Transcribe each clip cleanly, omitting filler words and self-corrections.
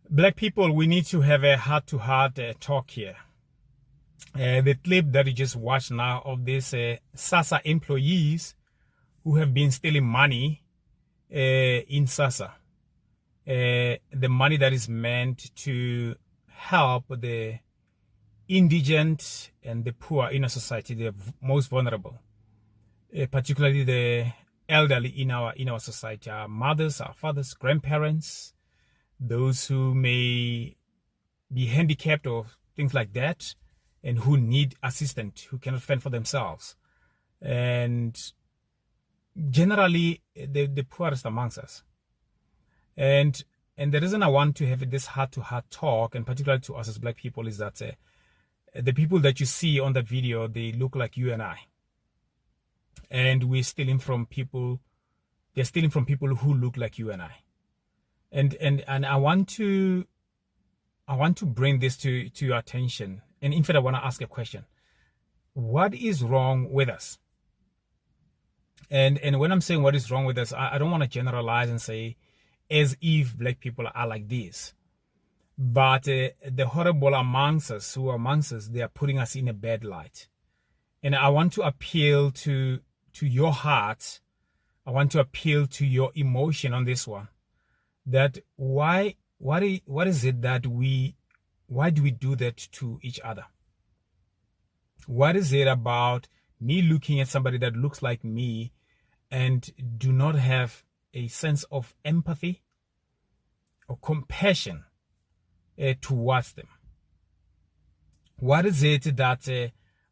Black people, we need to have a heart-to-heart talk here. The clip that you just watched now of these Sassa employees who have been stealing money in Sassa, the money that is meant to help the indigent and the poor in our society, the most vulnerable, particularly the elderly in our society, our mothers, our fathers, grandparents, those who may be handicapped or things like that, and who need assistance, who cannot fend for themselves. And generally, the poorest amongst us. And the reason I want to have this heart-to-heart talk, and particularly to us as Black people, is that the people that you see on that video, they look like you and I. And we're stealing from people, they're stealing from people who look like you and I. And I want to bring this to your attention. And in fact, I want to ask a question. What is wrong with us? And when I'm saying what is wrong with us, I don't want to generalize and say as if Black people are like this. But the horrible amongst us, who are amongst us, they are putting us in a bad light. And I want to appeal to your heart. I want to appeal to your emotion on this one. That why is it that why do we do that to each other? What is it about me looking at somebody that looks like me and do not have a sense of empathy or compassion towards them? What is it that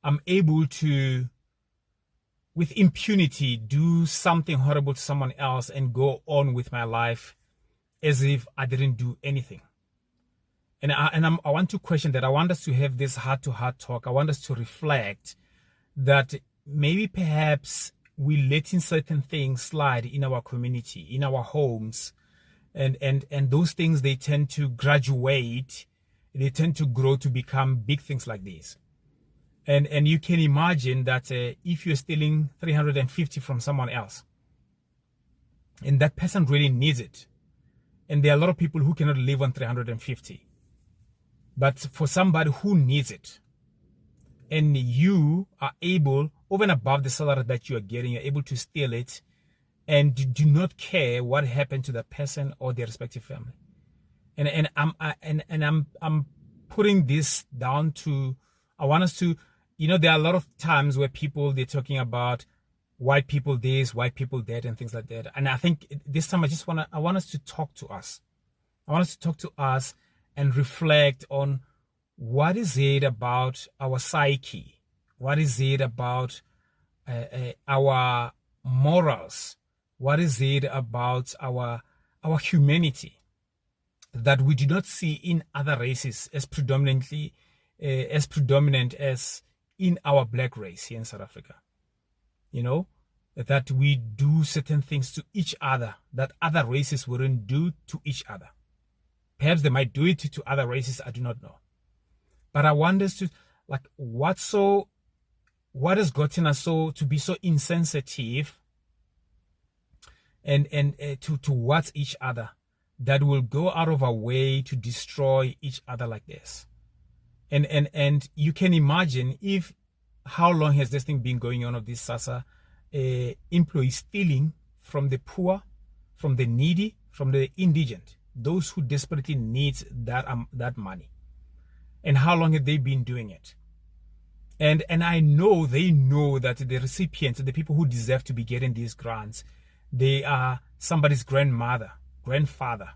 I'm able to, with impunity, do something horrible to someone else and go on with my life as if I didn't do anything? And I want to question that. I want us to have this heart-to-heart talk. I want us to reflect that maybe perhaps we letting certain things slide in our community, in our homes, and those things, they tend to graduate, they tend to grow to become big things like this. And you can imagine that if you're stealing 350 from someone else, and that person really needs it, and there are a lot of people who cannot live on 350. But for somebody who needs it, and you are able, over and above the salary that you are getting, you're able to steal it, and do not care what happened to that person or their respective family. And I'm putting this down to, I want us to, there are a lot of times where they're talking about white people this, white people that, and things like that. And I think this time I want us to talk to us. I want us to talk to us and reflect on what is it about our psyche? What is it about our morals? What is it about our humanity that we do not see in other races as predominant as in our Black race here in South Africa? That we do certain things to each other that other races wouldn't do to each other. Perhaps they might do it to other races, I do not know. But I want us to, what has gotten us to be so insensitive and towards each other, that will go out of our way to destroy each other like this. And you can imagine how long has this thing been going on, of this Sassa employees stealing from the poor, from the needy, from the indigent, those who desperately need that money. And how long have they been doing it? And I know they know that the recipients, the people who deserve to be getting these grants, they are somebody's grandmother, grandfather,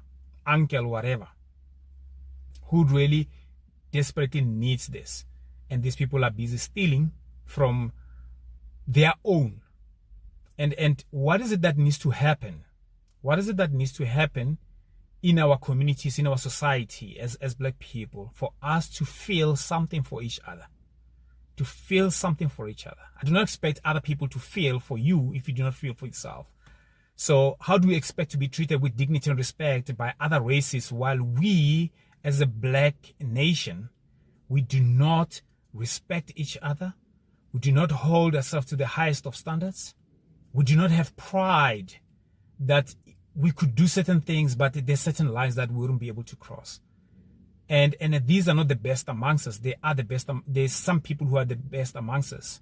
uncle, whatever, who really desperately needs this. And these people are busy stealing from their own. And what is it that needs to happen? What is it that needs to happen in our communities, in our society as Black people, for us to feel something for each other? To feel something for each other. I do not expect other people to feel for you if you do not feel for yourself. So how do we expect to be treated with dignity and respect by other races while we, as a Black nation, we do not respect each other? We do not hold ourselves to the highest of standards. We do not have pride that we could do certain things, but there's certain lines that we wouldn't be able to cross. And these are not the best amongst us. They are the best. There's some people who are the best amongst us.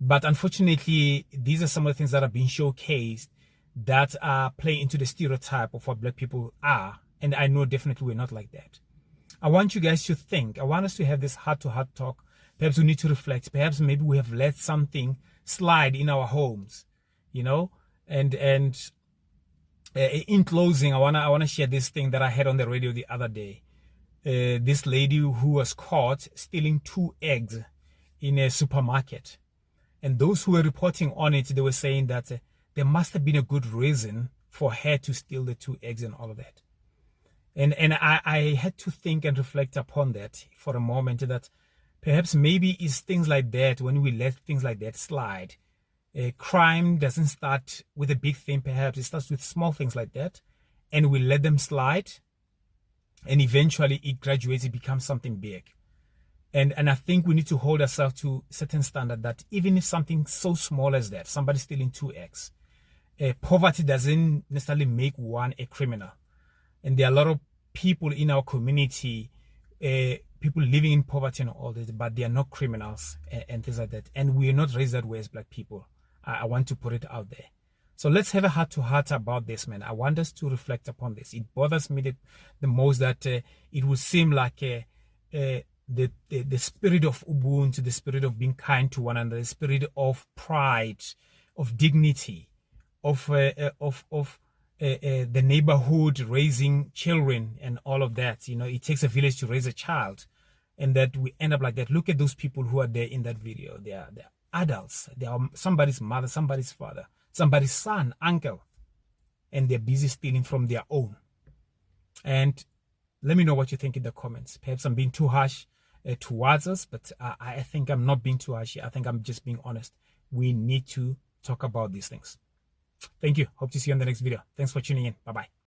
But unfortunately, these are some of the things that are being showcased that are playing into the stereotype of what Black people are. And I know definitely we're not like that. I want you guys to think. I want us to have this heart-to-heart talk. Perhaps we need to reflect. Perhaps maybe we have let something slide in our homes, you know. And in closing, I wanna share this thing that I had on the radio the other day. This lady who was caught stealing 2 eggs in a supermarket. And those who were reporting on it, they were saying that there must have been a good reason for her to steal the 2 eggs and all of that. And I had to think and reflect upon that for a moment, that perhaps maybe it's things like that, when we let things like that slide. Crime doesn't start with a big thing, perhaps. It starts with small things like that. And we let them slide. And eventually it graduates, it becomes something big. And I think we need to hold ourselves to a certain standard that even if something so small as that, somebody stealing 2 eggs, poverty doesn't necessarily make one a criminal. And there are a lot of people in our community, people living in poverty and all this, but they are not criminals and things like that. And we are not raised that way as Black people. I want to put it out there. So let's have a heart-to-heart about this, man. I want us to reflect upon this. It bothers me the most that it would seem like the spirit of Ubuntu, the spirit of being kind to one another, the spirit of pride, of dignity, of the neighborhood, raising children and all of that. You know, it takes a village to raise a child, and that we end up like that. Look at those people who are there in that video. They're adults. They are somebody's mother, somebody's father, somebody's son, uncle, and they're busy stealing from their own. And let me know what you think in the comments. Perhaps I'm being too harsh towards us, but I think I'm not being too harsh. I think I'm just being honest. We need to talk about these things. Thank you. Hope to see you on the next video. Thanks for tuning in. Bye-bye.